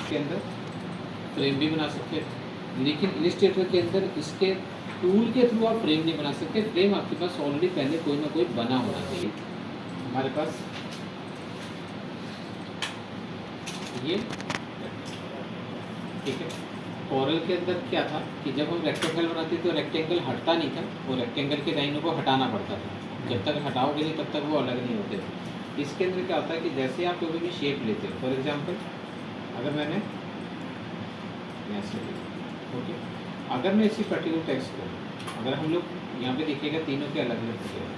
इसके अंदर फ्रेम भी बना सकते हैं, लेकिन इलस्ट्रेटर के अंदर इसके टूल के थ्रू आप फ्रेम नहीं बना सकते। फ्रेम आपके पास ऑलरेडी पहले कोई ना कोई बना होना चाहिए। हमारे पास ये ठीक है। कॉरल के अंदर क्या था कि जब हम रेक्टेंगल बनाते तो रेक्टेंगल हटता नहीं था, वो रेक्टेंगल के लाइनों को हटाना पड़ता था। जब तक हटाओगे नहीं तब तक वो अलग नहीं होते थे। इसके अंदर क्या होता है कि जैसे आप कोई भी शेप लेते हो, फॉर एग्जांपल अगर मैंने ऐसे ओके, अगर मैं इसी पर्टिकुलर टेक्स्ट को, अगर हम लोग यहाँ पे देखिएगा तीनों के अलग अलग होते हैं।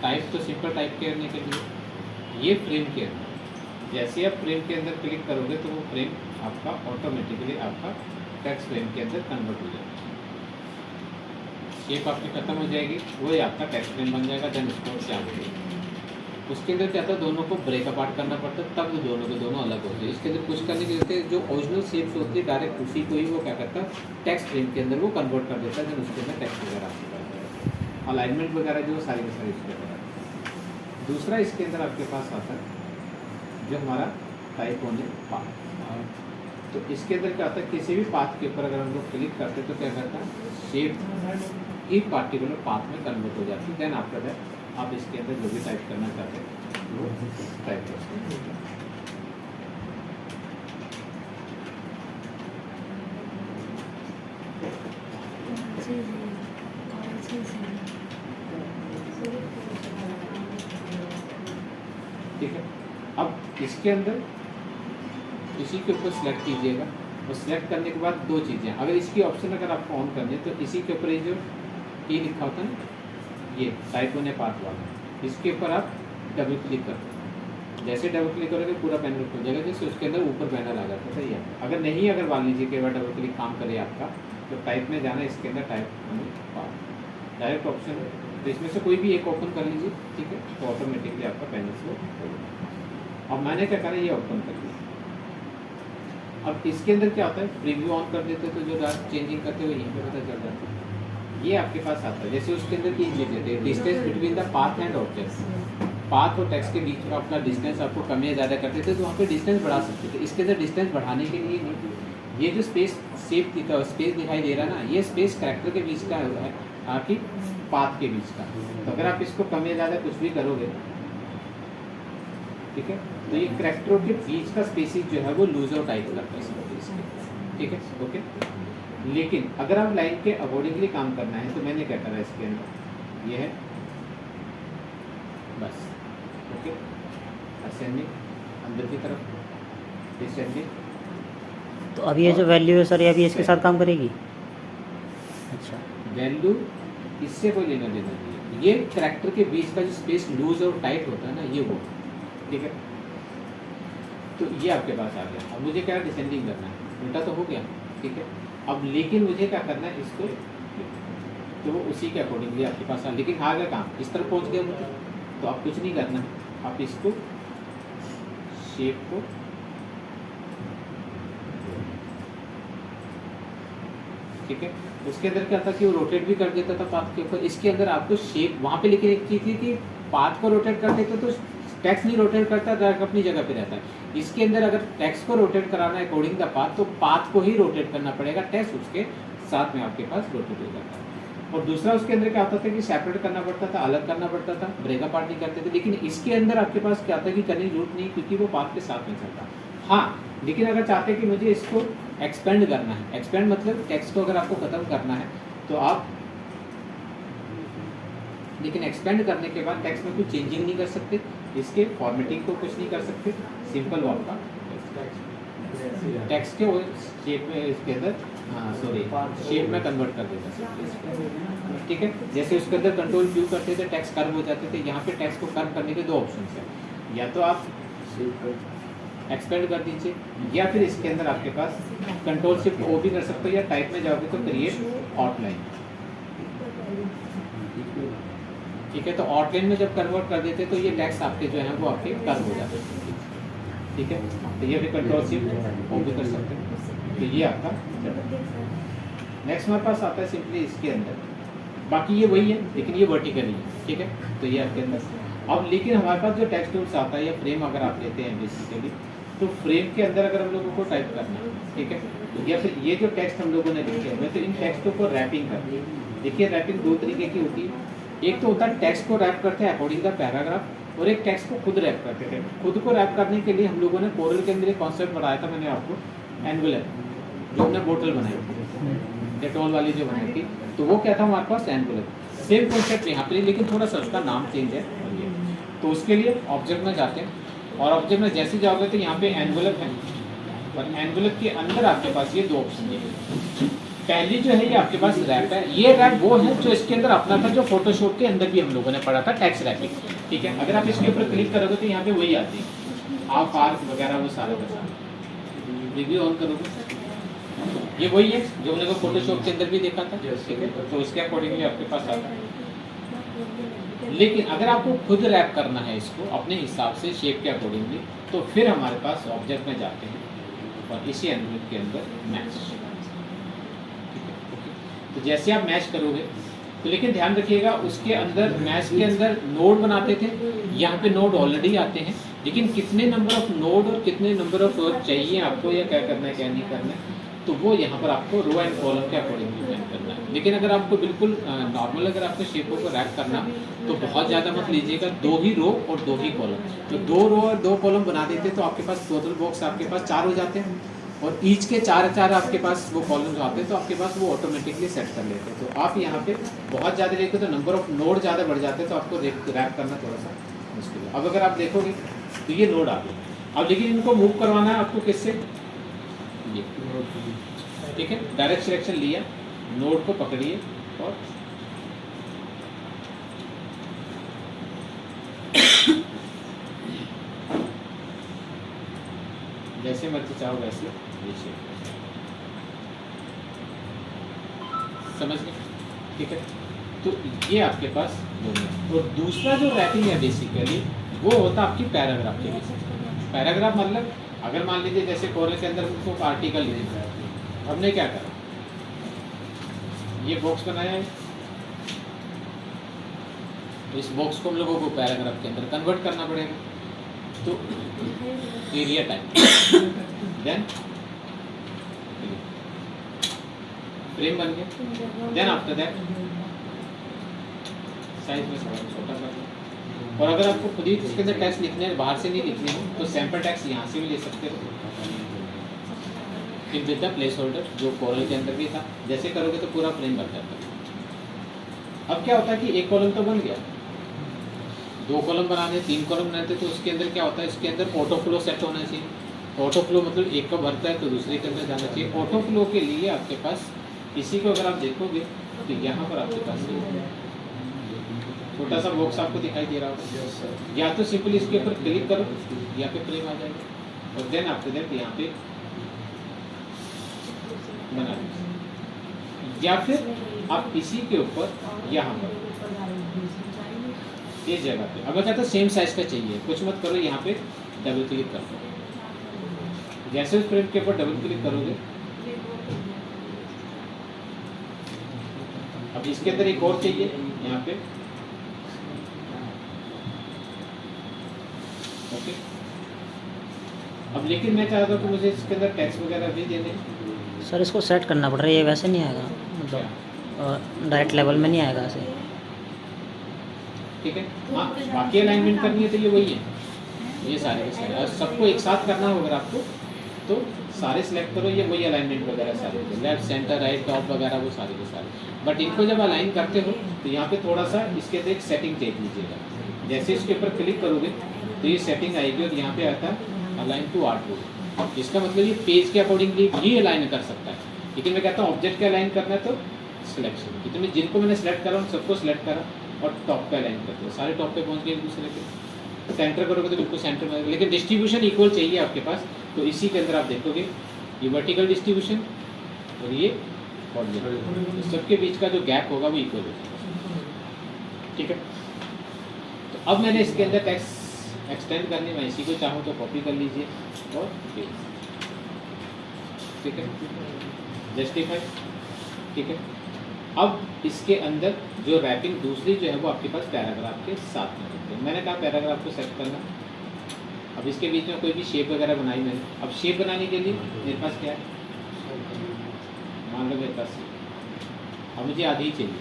टाइप तो सिंपल टाइप करने के लिए, ये फ्रेम के अंदर जैसे आप फ्रेम के अंदर क्लिक करोगे तो वो फ्रेम आपका ऑटोमेटिकली आपका टेक्स्ट फ्रेम के अंदर कन्वर्ट हो जाएगा। शेप आपकी खत्म हो जाएगी, वही आपका टेक्स्ट फ्रेम बन जाएगा। देन उसको क्या होगा, उसके अंदर क्या था, दोनों को ब्रेक अपार्ट करना पड़ता है, तब वो दोनों के दोनों अलग होते हैं। इसके अंदर कुछ करने की जरूरत है, जो ओरिजिनल शेप्स होती है डायरेक्ट उसी को ही वो क्या करता है, टेक्स्ट फ्रेम के अंदर वो कन्वर्ट कर देता है। देन उसके अंदर टेक्स्ट वगैरह आपके पास आएगा, अलाइनमेंट वगैरह जो सारी की सारी इसके अंदर। दूसरा इसके अंदर आपके पास आता है जो हमारा टाइप होने पाथ। तो इसके अंदर क्या होता है, किसी भी पाथ के ऊपर अगर हम लोग क्लिक करते हैं तो क्या करता है, शेप एक पार्टिकुलर पाथ में कन्वर्ट हो जाती है। देन आफ्टर दैट आप इसके अंदर जो भी टाइप करना चाहते हैं वो टाइप कर सकते हैं। ठीक है, अब इसके अंदर इसी के ऊपर सिलेक्ट कीजिएगा और सिलेक्ट करने के बाद दो चीज़ें, अगर इसकी ऑप्शन अगर आपको ऑन करनी है तो इसी के ऊपर ये जो ई लिखा होता है ना, ये टाइप होने पाथ वाला, इसके ऊपर आप डबल क्लिक करो। जैसे डबल क्लिक करोगे पूरा पैनल खुल जाएगा, जैसे उसके अंदर ऊपर पैनल आ जाता है। अगर नहीं, अगर मान लीजिए कि बार डबल क्लिक काम करे आपका, तो टाइप में जाना, इसके अंदर टाइप होने पाथ डायरेक्ट ऑप्शन है, तो इसमें से कोई भी एक ओपन कर लीजिए। ठीक है, तो ऑटोमेटिकली आपका पैनल से अब मैंने क्या करा, ये ओपन कर लिया। अब इसके अंदर क्या होता है, प्रीव्यू ऑन कर देते तो जो डार्क चेंजिंग करते हुए यहीं पे पता चल जाता है। ये आपके पास आता है, जैसे उसके अंदर तीन चीज़ें थे, distance between the path and object. Path और टेक्स्ट के बीच में अपना डिस्टेंस आपको कम या ज़्यादा करते थे तो वहाँ पे डिस्टेंस बढ़ा सकते थे। इसके अंदर डिस्टेंस बढ़ाने के लिए नहीं, ये जो स्पेस शेप स्पेस दिखाई दे रहा है ना, ये स्पेस कैरेक्टर के बीच का है, आपकी पाथ के बीच का। तो अगर आप इसको कम या ज़्यादा कुछ भी करोगे, ठीक है, तो ये कैरेक्टरों के बीच का स्पेसिस जो है वो लूज आउट टाइप करता है। ठीक है, ओके। लेकिन अगर आप लाइन के अकॉर्डिंगली काम करना है तो मैंने क्या करा, इसके अंदर ये है बस, ओके, असेंडिंग अंदर की तरफ, डिसेंडिंग। तो अभी ये जो वैल्यू है सर, ये अभी इसके साथ काम करेगी? अच्छा, वैल्यू इससे कोई लेना देना नहीं है, ये कैरेक्टर के बीच का जो स्पेस लूज और टाइट होता है ना, ये वो। ठीक है, तो ये आपके पास आ गया। अब मुझे क्या डिसेंडिंग करना है, उल्टा तो हो गया। ठीक है, अब लेकिन मुझे क्या करना है, इसको तो वो उसी के अकॉर्डिंगली आपके पास आ, लेकिन आ गया काम, इस तरफ पहुंच गया मुझे, तो आप कुछ नहीं करना, आप इसको शेप को ठीक है, उसके अंदर क्या था कि वो रोटेट भी कर देता था पाथ के ऊपर। इसके अंदर आपको शेप वहाँ पे, लेकिन एक चीज़ थी कि पाथ को रोटेट कर देते तो टेक्स्ट नहीं रोटेट करता, डायरेक्ट अपनी जगह पे रहता है। इसके अंदर अगर टेक्स्ट को रोटेट कराना है अकॉर्डिंग द पाथ, तो पाथ को ही रोटेट करना पड़ेगा, टेक्स्ट उसके साथ में आपके पास रोटेट हो जाता है। और दूसरा उसके अंदर क्या होता था कि सेपरेट करना पड़ता था, अलग करना पड़ता था, ब्रेक अपार्ट नहीं करते थे। लेकिन इसके अंदर आपके पास क्या था कि करने की जरूरत नहीं, क्योंकि वो पाथ के साथ में चलता। हाँ, लेकिन अगर चाहते हैं कि मुझे इसको एक्सपेंड करना है, एक्सपेंड मतलब टेक्स्ट को अगर आपको खत्म करना है तो आप, लेकिन एक्सपेंड करने के बाद टेक्स्ट में कुछ चेंजिंग नहीं कर सकते, इसके फॉर्मेटिंग को कुछ नहीं कर सकते, सिंपल वो आपका टेक्स्ट के शेप में, इसके अंदर शेप में कन्वर्ट कर देता। ठीक है, जैसे उसके अंदर कंट्रोल क्यू करते थे टेक्स्ट कर्व हो जाते थे, यहाँ पे टेक्स्ट को कर्व करने के दो ऑप्शन है, या तो आप एक्सपेंड कर दीजिए, या फिर इसके अंदर आपके पास कंट्रोल शिफ्ट ओ भी कर सकते हो, या टाइप में जाओगे तो क्रिएट आउटलाइन। ठीक है, तो आउटलाइन में जब कन्वर्ट कर देते तो ये टेक्स्ट आपके जो है वो आपके कर्व हो जाते हैं। ठीक है, तो ये भी कंट्रोल शिफ्ट ओ भी कर सकते हैं। तो ये आपका नेक्स्ट हमारे पास आता है सिंपली इसके अंदर, बाकी ये वही है लेकिन ये वर्टिकली है। ठीक है, तो ये आपके अंदर अब, लेकिन हमारे पास जो टेक्स्ट टूल्स आता है या फ्रेम अगर आप लेते हैं बेसिकली, तो फ्रेम के अंदर अगर हम लोगों को टाइप करना है, ठीक है, या फिर ये जो टेक्स्ट हम लोगों ने लिखे हुए तो इन टेक्स्टों को रैपिंग करनी है। देखिए रैपिंग दो तरीके की होती है, एक तो होता है टेक्स्ट को रैप करते हैं अकॉर्डिंग द पैराग्राफ, और एक टेक्स्ट को खुद रैप करते थे। खुद को रैप करने के लिए हम लोगों ने कोरल के अंदर एक कॉन्सेप्ट बनाया था, मैंने आपको एनवेलप, जो हमने बोतल बनाई थी डेटॉल वाली जो बनाई थी, तो वो क्या था हमारे पास एनवेलप। सेम कॉन्सेप्ट यहाँ पे, लेकिन थोड़ा सा उसका नाम चेंज है। तो उसके लिए ऑब्जेक्ट में जाते हैं और ऑब्जेक्ट में जैसे जाओगे तो यहाँ पे एनवेलप है, और एनवेलप के अंदर आपके पास ये दो ऑप्शन है। पहली जो है ये आपके पास रैप है, ये रैप वो है जो इसके अंदर अपना था, जो फोटोशॉप के अंदर भी हम लोगों ने पढ़ा था, टेक्स्ट रैपिंग, ठीक है। अगर आप इसके ऊपर क्लिक करोगे तो यहाँ पे वही आती है, आप आर्क वगैरह वो सारे का सारा रिव्यू ऑन करोगे, ये वही है जो हमने को फोटोशॉप के अंदर भी देखा था, ठीक है। तो इसके अकॉर्डिंगली आपके पास आता है। लेकिन अगर आपको खुद रैप करना है इसको अपने हिसाब से शेप के अकॉर्डिंगली, तो फिर हमारे पास ऑब्जेक्ट में जाते हैं और इसी एनवेलप के अंदर मैच, तो जैसे आप मैच करोगे तो लेकिन ध्यान रखिएगा उसके अंदर मैच के अंदर नोड बनाते थे, यहाँ पे नोड ऑलरेडी आते हैं, लेकिन कितने नंबर ऑफ नोड और कितने नंबर ऑफ चाहिए आपको, या क्या करना है क्या नहीं करना है, तो वो यहाँ पर आपको रो एंड कॉलम के अकॉर्डिंगली मैच करना है। लेकिन अगर आपको बिल्कुल नॉर्मल अगर आपको शेपों को रैप करना तो बहुत ज़्यादा मत लीजिएगा, 2 ही रो और 2 ही कॉलम। तो 2 रो और 2 कॉलम बना देते तो आपके पास टोटल बॉक्स आपके पास 4 हो जाते हैं, और ईच के 4 आपके पास वो कॉलम आते हैं, तो आपके पास वो ऑटोमेटिकली सेट कर लेते हैं। तो आप यहाँ पे बहुत ज़्यादा लेते तो नंबर ऑफ नोड ज़्यादा बढ़ जाते हैं, तो आपको रैप करना थोड़ा सा मुश्किल है। अब अगर आप देखोगे तो ये नोड आ गए, अब लेकिन इनको मूव करवाना है आपको किससे, ये, ठीक है। डायरेक्ट सिलेक्शन लिया, नोड को पकड़िए और जैसे मर्जी चाहो वैसे ये शेप समझ गए, ठीक है। तो ये आपके पास दोनों। और दूसरा जो रैपिंग है बेसिकली वो होता है आपकी पैराग्राफ के बेसिस। पैराग्राफ मतलब अगर मान लीजिए जैसे कोरल के अंदर मुझको आर्टिकल लिखना है, हमने क्या करा, ये बॉक्स बनाया है, तो इस बॉक्स को हम लोगों को पैराग्राफ के अंदर कन्वर्ट करना पड़ेगा, तो एरिया टाइप देन फ्रेम बन गया, देन आफ्टर दैट साइज में छोटा कर दो। और अगर आपको खुद ही इसके अंदर टेक्स्ट लिखने हैं, बाहर से नहीं लिखने हो, तो सैंपल टेक्स्ट यहाँ से भी ले सकते हो, फिर विद द प्लेस होल्डर जो कोरल के अंदर भी था। जैसे करोगे तो पूरा फ्रेम बन जाता है। अब क्या होता है कि एक कॉलम तो बन गया, 2 कॉलम बनाने, 3 कॉलम बनाते, तो उसके अंदर क्या होता है, इसके अंदर ऑटो फ्लो सेट होना चाहिए। ऑटो फ्लो मतलब एक का भरता है तो दूसरे के अंदर जाना चाहिए। ऑटो फ्लो के लिए आपके पास इसी को अगर आप देखोगे तो यहाँ पर आपके पास छोटा सा बॉक्स आपको दिखाई दे रहा होगा, या तो सिंपली इसके ऊपर क्लिक करो, या पे फ्रेम आ जाएगा, और देन आफ्टर दैट यहाँ पे बना लो, या फिर आप इसी के ऊपर यहाँ पर इस जगह पे, अब मैं कहता सेम साइज का चाहिए, कुछ मत करो, यहाँ पे डबल क्लिक कर दो। जैसे उस फ्रेम के ऊपर डबल क्लिक करोगे, अब इसके अंदर एक और चाहिए यहाँ पे, ओके। अब लेकिन मैं चाहता हूँ कि मुझे इसके अंदर टैक्स वगैरह भी देने। सर इसको सेट करना पड़ रहा है, ये वैसे नहीं आएगा, मतलब डायरेक्ट लेवल में नहीं आएगा ऐसे, ठीक है। हाँ, बाकी अलाइनमेंट करनी है तो ये वही है, ये सारे के सारे, और सबको एक साथ करना होगा अगर आपको तो सारे सिलेक्ट करो, ये वही अलाइनमेंट वगैरह सारे, लेफ्ट सेंटर राइट टॉप वगैरह वो सारे के सारे। बट इनको जब अलाइन करते हो तो यहाँ पे थोड़ा सा इसके अंदर एक सेटिंग देख लीजिएगा। जैसे इसके ऊपर क्लिक करोगे तो ये सेटिंग आएगी, और यहाँ पे आता है अलाइन टू आर्टबोर्ड। इसका मतलब ये पेज के अकॉर्डिंगली भी अलाइन कर सकता है, लेकिन मैं कहता हूँ ऑब्जेक्ट के अलाइन करना है तो सिलेक्शन, इतने जिनको मैंने सेलेक्ट करा उन सबको सिलेक्ट करा और टॉप पे अलाइन कर दिया, सारे टॉप पे पहुँच गए एक दूसरे के। सेंटर करोगे तो बिल्कुल सेंटर में, लेकिन डिस्ट्रीब्यूशन इक्वल चाहिए आपके पास। तो इसी के अंदर आप देखोगे ये वर्टिकल डिस्ट्रीब्यूशन और ये हॉरिजॉन्टल, तो सबके बीच का जो गैप होगा वो इक्वल होगा, ठीक है। तो अब मैंने इसके अंदर टेक्स्ट एक्सटेंड करनी, मैं इसी को चाहूँ तो कॉपी कर लीजिए और ठीक है, जस्टिफाई, ठीक है। अब इसके अंदर जो रैपिंग दूसरी जो है वो आपके पास पैराग्राफ के साथ में होती है। मैंने कहा पैराग्राफ को सेट करना, अब इसके बीच में कोई भी शेप वगैरह बनाई मैंने। अब शेप बनाने के लिए मेरे पास क्या है, मान लो मेरे पास अब मुझे आधी ही चाहिए,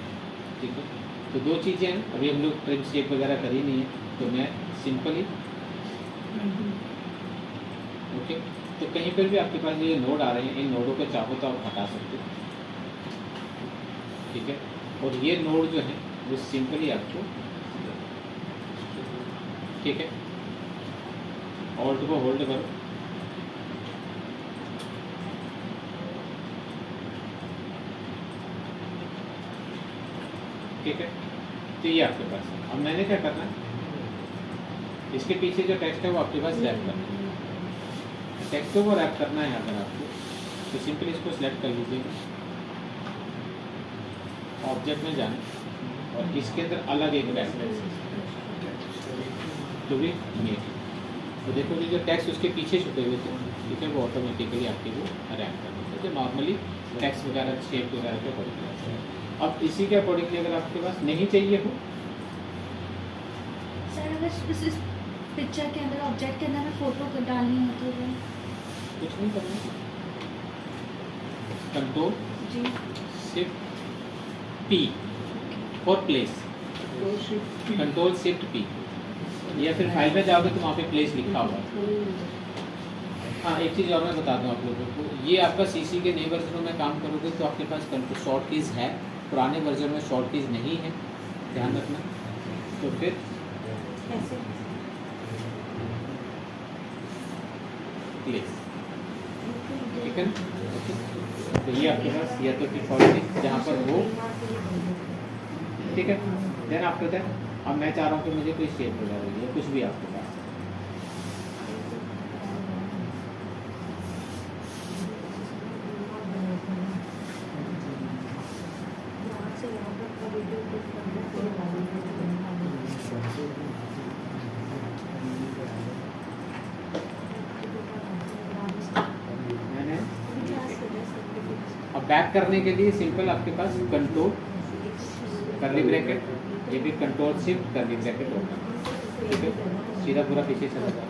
ठीक है। तो दो चीज़ें हैं, अभी हम लोग ट्रिम शेप वगैरह कर ही नहीं है, तो मैं सिंपली ओके। तो कहीं पर भी आपके पास ये नोड आ रहे हैं, इन नोडों को चाहो तो आप हटा सकते हो, ठीक है। और ये नोड जो है वो सिंपली आपको, ठीक है, ऑल्ट को होल्ड करो, ठीक है। तो ये आपके पास है। अब मैंने क्या करना है, इसके पीछे जो टेक्स्ट है वो आपके पास रैप करना है। टेक्स्ट को रैप करना है अगर आपको, तो सिंपली इसको सिलेक्ट कर लीजिएगा, ऑब्जेक्ट में जाना और इसके अंदर अलग एक रैप टू बी मेड। तो देखो जो टेक्स्ट उसके पीछे छुपे हुए थे, ठीक है, वो ऑटोमेटिकली आपके वो रैप कर देते हैं, जो नॉर्मली टेक्स्ट वगैरह शेप वगैरह के अकॉर्डिंग। अब इसी के अकॉर्डिंगली अगर आपके पास नहीं चाहिए हो, सर अगर इस पिक्चर के अंदर ऑब्जेक्ट के अंदर में फोटो डालनी है तो वो कुछ नहीं करना, control G shift P for place, control shift P, या फिर फाइल में जाओगे तो वहाँ पे प्लेस लिखा हुआ है। हाँ, एक चीज़ और मैं बता दूँ आप लोगों को, ये आपका सीसी के नए वर्जनों में काम करोगे तो आपके पास शॉर्ट कीज़ है, पुराने वर्जन में शॉर्ट कीज़ नहीं है, ध्यान रखना। तो फिर कैसे प्लेस, ठीक है। तो ये आपके पास या तो डिफॉल्ट जहाँ पर वो, ठीक है। देन आफ्टर दैट अब मैं चाह रहा हूँ कि मुझे कोई शेप वगैरह या कुछ भी आपके पास, मैंने अब बैक करने के लिए सिंपल आपके पास कंट्रोल करली ब्रैकेट, ये भी कंट्रोल शिफ्ट करली ब्रैकेट होगा, ठीक है, सीधा पूरा पीछे चला जाए।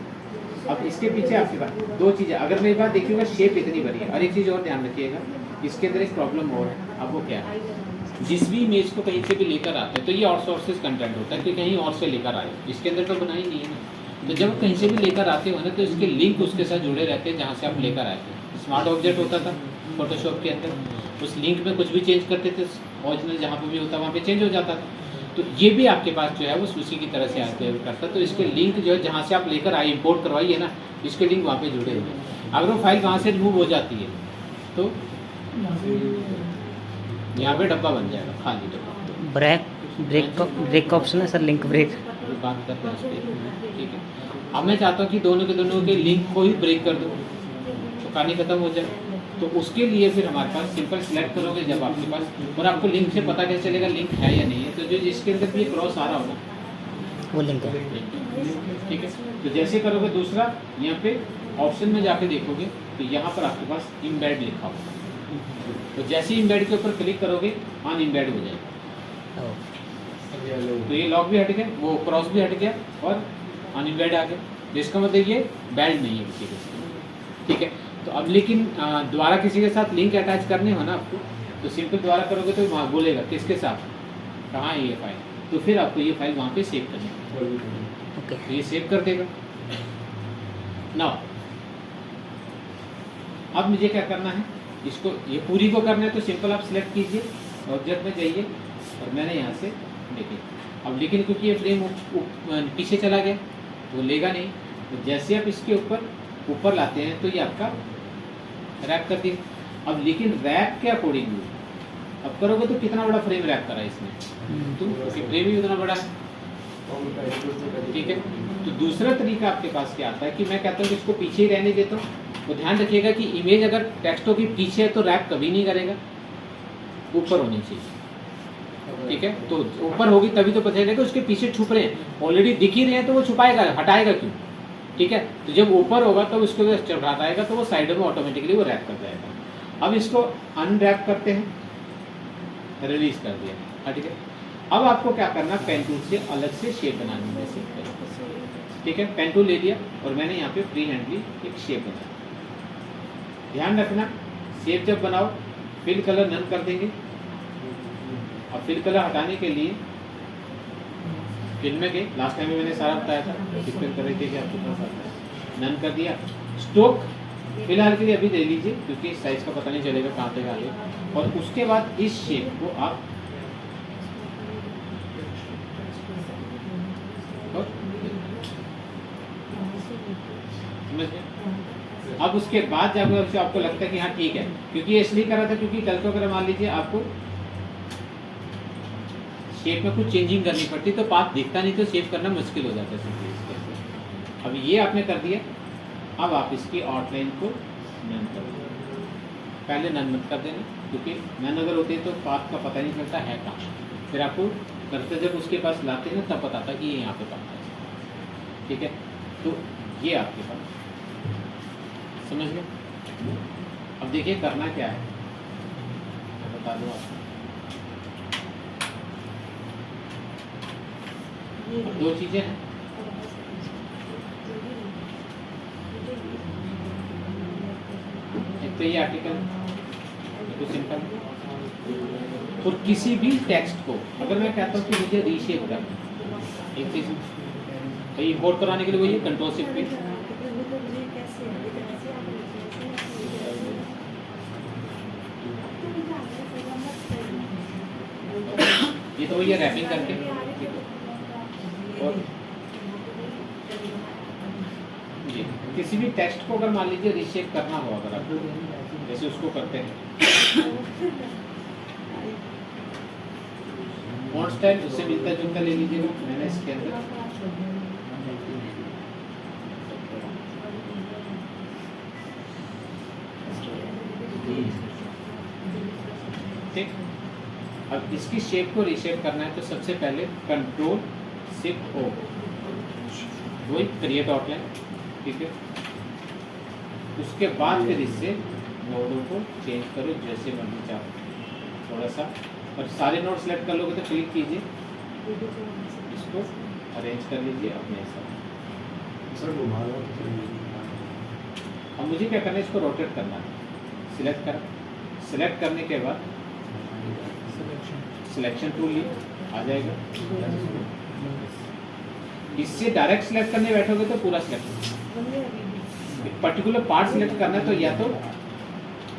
अब इसके पीछे आपके पास दो चीज़ें, अगर मेरी बात देखिएगा शेप इतनी बड़ी है, और एक चीज़ और ध्यान रखिएगा, इसके अंदर एक प्रॉब्लम और है। अब वो क्या है, जिस भी इमेज को कहीं से भी लेकर आते हैं तो ये आउटसोर्सेज कंटेंट होता है कि कहीं और से लेकर आए, इसके अंदर तो बना ही नहीं है ना। तो जब कहीं से भी लेकर आते हो ना तो इसके लिंक उसके साथ जुड़े रहते हैं जहाँ से आप लेकर आए थे। स्मार्ट ऑब्जेक्ट होता था फोटोशॉप के अंदर, उस लिंक में कुछ भी चेंज करते थे, ओरिजिनल जहाँ पे भी होता वहाँ पे चेंज हो जाता था। तो ये भी आपके पास जो है वो उसी की तरह से आते करता है। तो इसके लिंक जो है जहाँ से आप लेकर आए, इम्पोर्ट करवाइए ना, इसके लिंक वहाँ पे जुड़े हुए हैं। अगर वो फाइल वहाँ से रिमूव हो जाती है तो यहाँ पे डब्बा बन जाएगा, खाली डब्बा। ब्रेक का ऑप्शन है सर, लिंक ब्रेक। बात करते हैं उस पर, ठीक है। अब मैं चाहता हूँ कि दोनों के लिंक को ही ब्रेक कर दूँ तो कहानी खत्म हो जाए। तो उसके लिए फिर हमारे पास सिंपल सिलेक्ट करोगे जब आपके पास, और आपको लिंक से पता कैसे चलेगा लिंक है या नहीं है। तो जो जिसके अंदर भी क्रॉस आ रहा होगा वो लिंक है, ठीक है। तो जैसे करोगे दूसरा, यहाँ पे ऑप्शन में जाके देखोगे तो यहाँ पर आपके पास इम्बेड लिखा होगा। तो जैसे इम्बेड के ऊपर क्लिक करोगे अन इम्बेड हो जाएगा। तो ये लॉक भी हट गया, वो क्रॉस भी हट गया और अन इम्बेड आ गया, जिसका मतलब ये बैड नहीं है किसी के साथ, ठीक है। तो अब लेकिन दोबारा किसी के साथ लिंक अटैच करने हो ना आपको, तो सिंपल दोबारा करोगे तो वहाँ बोलेगा किसके साथ, कहाँ है ये फाइल, तो फिर आपको ये फाइल वहाँ पे सेव करनी है। ओके। तो ये सेव कर देगा ना। अब मुझे क्या करना है, इसको ये पूरी को करना है तो सिंपल आप सिलेक्ट कीजिए, ऑब्जेक्ट में जाइए और मैंने यहाँ से देखिए। अब लेकिन क्योंकि ये फ्रेम पीछे चला गया वो लेगा नहीं, तो जैसे आप इसके ऊपर लाते हैं तो ये आपका रैप कर दिया। अब लेकिन रैप के अकॉर्डिंगली अब करोगे तो कितना बड़ा फ्रेम रैप करा है इसने, तो फ्रेम ही उतना बड़ा है, ठीक है। तो दूसरा तरीका आपके पास क्या आता है कि मैं कहता हूँ कि इसको पीछे ही रहने देता हूँ। तो ध्यान रखिएगा कि इमेज अगर टेक्स्टों के पीछे है तो रैप कभी नहीं करेगा, ऊपर होनी चाहिए, ठीक है। तो ऊपर होगी तभी तो पता चलेगा उसके पीछे छुप रहे हैं, ऑलरेडी दिख ही रहे हैं तो वो छुपाएगा, हटाएगा क्यों, ठीक है। तो जब ऊपर होगा तो उसको हटाएगा तो वो साइडों में ऑटोमेटिकली वो रैप कर जाएगा। अब इसको अनरैप करते हैं, रिलीज कर दिया, ठीक है। अब आपको क्या करना, पेन टूल से अलग से शेप बनानी है, ठीक है, पेन टूल ले लिया और मैंने यहाँ पे फ्री हैंडली एक शेप बनाया। ध्यान रखना, शेप जब बनाओ फिल कलर नन कर देंगे। अब फिल कलर हटाने के लिए फिल में गए, लास्ट टाइम में मैंने सारा बताया था किस तरीके से आपको पास आता है। नन कर दिया। स्ट्रोक फिलहाल के लिए अभी दे लीजिए क्योंकि साइज का पता नहीं चलेगा कहाँ तक आगे। और उसके बाद इस शेप को आप समझ गए। अब उसके बाद जब आपको लगता है कि हाँ ठीक है, क्योंकि ये इसलिए करा था क्योंकि कल को अगर मान लीजिए आपको शेप में कुछ चेंजिंग करनी पड़ती तो पाथ दिखता नहीं तो शेप करना मुश्किल हो जाता है। अब ये आपने कर दिया। अब आप इसकी आउटलाइन को नन कर दें। पहले नन मत कर देना क्योंकि नन अगर होती है तो पाथ का पता नहीं चलता है कहाँ। फिर आपको करते जब उसके पास लाते हैं तब पता था कि ये यहाँ पे पाथ है। ठीक है, तो ये आपके पास समझ गए। अब देखिए करना क्या है, मैं बता दूँ आपको। अब दो चीज़ें हैं, एक तो ये आर्टिकल तो सिंपल, और किसी भी टेक्स्ट को अगर मैं कहता हूँ कि मुझे रीशेप करना, एक चीज़ तो इंपोर्ट कराने के लिए वही कंट्रोल शिफ्ट पे ये तो वही है रैपिंग करके। और ये किसी भी टेक्स्ट को अगर मान लीजिए रीशेप करना हो, अगर आप जैसे उसको करते हैं फॉन्ट स्टाइल उससे मिलता जुलता ले लीजिएगा। मैंने इसके अंदर ठीक। अब इसकी शेप को रीशेप करना है तो सबसे पहले कंट्रोल शिफ्ट ओ, वही क्रिएट आउटलाइन। ठीक है, उसके बाद फिर इससे नोडों को चेंज करो जैसे मर्जी चाहो थोड़ा सा, और सारे नोड सेलेक्ट कर लोगे तो क्लिक कीजिए, इसको अरेंज कर लीजिए अपने हिसाब। अब मुझे क्या करना है, इसको रोटेट करना है। सिलेक्ट कर, सिलेक्ट करने के बाद सिलेक्शन टूल लिए आ जाएगा। इससे डायरेक्ट सिलेक्ट करने बैठोगे तो पूरा सिलेक्ट, पर्टिकुलर पार्ट सिलेक्ट करना है तो या तो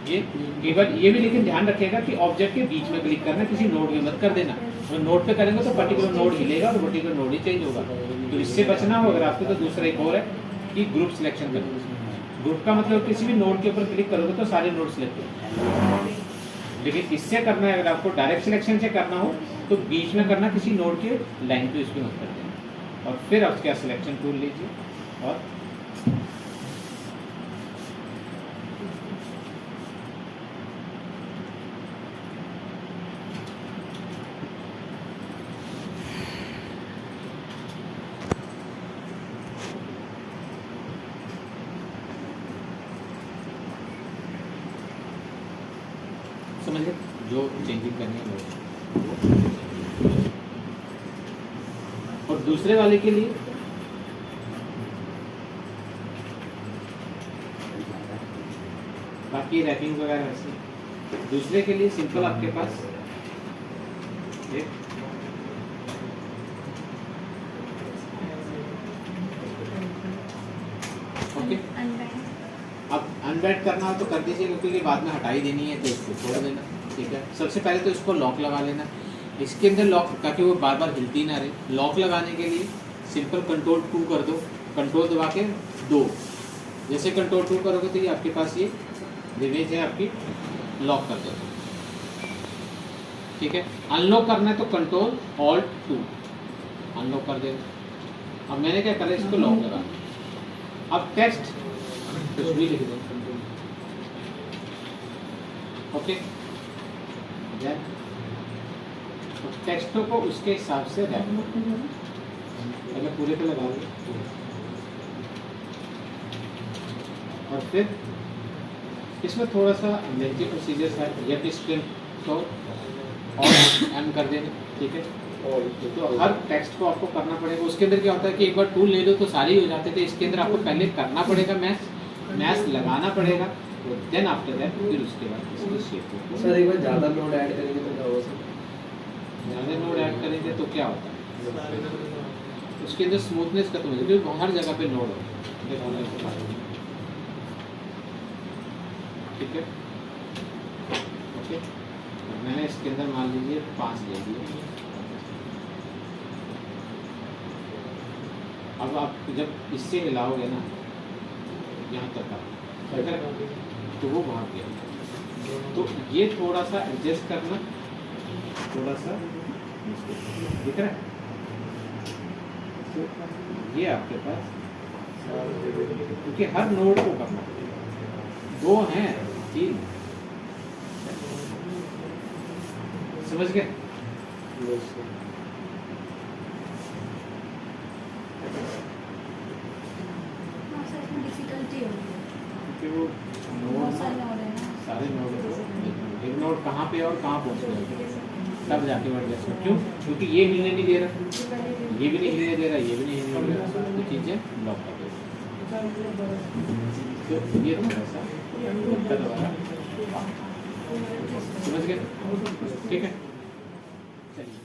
ये केवल ये भी, लेकिन ध्यान रखिएगा कि ऑब्जेक्ट के बीच में क्लिक करना, किसी नोड में मत कर देना। और नोड पे करेंगे तो पर्टिकुलर नोड हिलेगा और पर्टिकुलर नोड ही चेंज होगा। तो इससे बचना हो अगर आपको तो दूसरा एक और है कि ग्रुप सिलेक्शन करना। ग्रुप का मतलब किसी भी नोड के ऊपर क्लिक करोगे तो सारे नोड सिलेक्ट होंगे, लेकिन इससे करना है अगर आपको डायरेक्ट सिलेक्शन से करना हो तो बीच में करना, किसी नोड के लाइन पे इसको मत कर देना। और फिर आप क्या सिलेक्शन टूल लीजिए और समझिए जो चेंजिंग करनी है वो। और दूसरे वाले के लिए बाकी रैपिंग वगैरह ऐसे। दूसरे के लिए सिंपल आपके पास एक ओके। अब अनबैट करना हो तो कर दीजिए क्योंकि बाद में हटाई देनी है तो इसको छोड़ देना। ठीक है, सबसे पहले तो इसको लॉक लगा लेना। इसके अंदर लॉक ताकि वो बार बार हिलती ना रहे। लॉक लगाने के लिए सिंपल कंट्रोल 2 कर दो, कंट्रोल दबा के 2, जैसे कंट्रोल 2 करोगे तो ये आपके पास ये इमेज है आपकी, लॉक कर दो। ठीक है, अनलॉक करना है तो कंट्रोल ऑल्ट 2 अनलॉक कर देना। अब मैंने क्या करा, इसको लॉक लगा। अब टेक्स्ट कुछ भी लिख दो, ओके। टेक्स्टों को उसके हिसाब से रैप करो। अगर पूरे पे लगाओगे और फिर इसमें थोड़ा सा लेंथी प्रोसीजर है, या स्ट्रिंग तो और एम कर देना। ठीक है, तो हर टेक्स्ट को आपको करना पड़ेगा। उसके अंदर क्या होता है कि एक बार टूल ले लो तो सारे ही हो जाते थे। इसके अंदर आपको पहले करना पड़ेगा मैथ लगाना पड़ेगा, देन आफ्टर दैट फिर उसके बाद इसकी शेप को। सर एक बार ज़्यादा नोड ऐड करेंगे तो क्या होगा सर? ज़्यादा नोड ऐड करेंगे तो क्या होता है, उसके अंदर स्मूथनेस खत्म हो जाती है, हर जगह पे नोड हो। ठीक है, ओके। मैंने इसके अंदर मान लीजिए 5 ले दिए। अब आप जब इससे हिलाओगे ना यहाँ तक आप, अगर तो वो भाग गया। तो ये थोड़ा सा एडजस्ट करना, थोड़ा सा दिख रहा है। तो ये आपके पास, क्योंकि हर नोड को करना पड़ेगा। 2 हैं 3, समझ गए? हाँ सर, इसमें डिफिकल्टी होगी क्योंकि वो नोड बहुत सारे नोड है ना। सारे नोड, एक नोड कहाँ पे और कहाँ पहुँच गया तब जाके वर्ड गेस हो। क्यों? क्योंकि ये हिलने नहीं दे रहा, ये भी नहीं हिलने दे रहा, ये भी नहीं हिलने दे रहा, तो चीज़ें ब्लॉक कर देती। तो ये थोड़ा सा दिक्कत हो रहा है, समझ गए? ठीक है, चलिए।